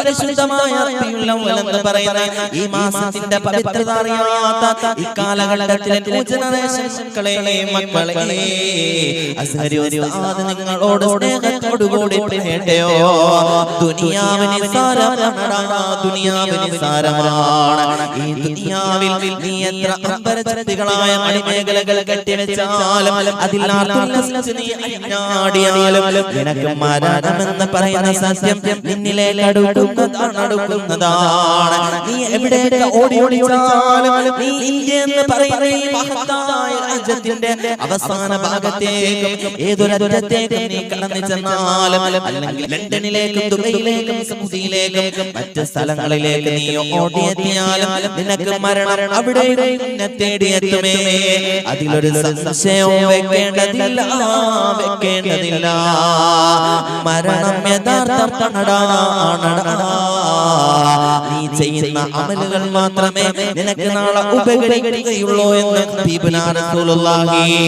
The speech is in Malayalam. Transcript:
പരിശുദ്ധമായ റബീഉൽ അവ്വൽ എന്ന് പറയുന്ന ഈ മാസത്തിന്റെ പവിത്രത അറിയാത്ത ഈ കാലഘട്ടത്തിലെ ജനറേഷൻ മക്കളെ അസ്ഹരി ഉസ്താദ് നിങ്ങളോട് സ്നേഹത്തോടുകൂടി പറയട്ടെയോ, ദുനിയാവിന് സാരമാണ്. ഈ ദുനിയാവിൽ നീ എത്ര അമ്പരചത്തികളായ മണിമേഖലകൾ കെട്ടിവെച്ചാലും അതിലാടിയാലും നിനക്ക് മരണമെന്ന് പറയുന്ന സത്യം നിന്നിലേക്ക് അടുക്കുന്നതാണ്. നീ എവിടെയൊക്കെ ഓടി ഓടിച്ചാലും നീ ഇന്ത്യ എന്ന് പറയുന്ന ഈ മഹത്തായ രാജ്യത്തിന്റെ അവസാന ഭാഗത്തേക്കും ഏതൊരറ്റത്തേക്കും നീ കടന്നു ചെന്നാലും, അല്ലെങ്കിൽ ലണ്ടനിലേക്കും ദുബൈയിലേക്കും സൗദിയിലേക്കും മറ്റ് സ്ഥലങ്ങളിലേക്ക് നീ ഓടിയെത്തിയാലും നിനക്ക് മരണം അവിടെ നിന്നെ തേടിയെത്തുമേ. അതിലൊരു സംശയവും വെക്കേണ്ടതില്ല. മരണം യഥാർത്ഥമാണടാ. നീ ചെയ്യുന്ന അമലുകൾ മാത്രമേ നിനക്ക് നാളെ ഉപകരിക്കുകയുള്ളൂ എന്ന് റസൂലുള്ളാഹി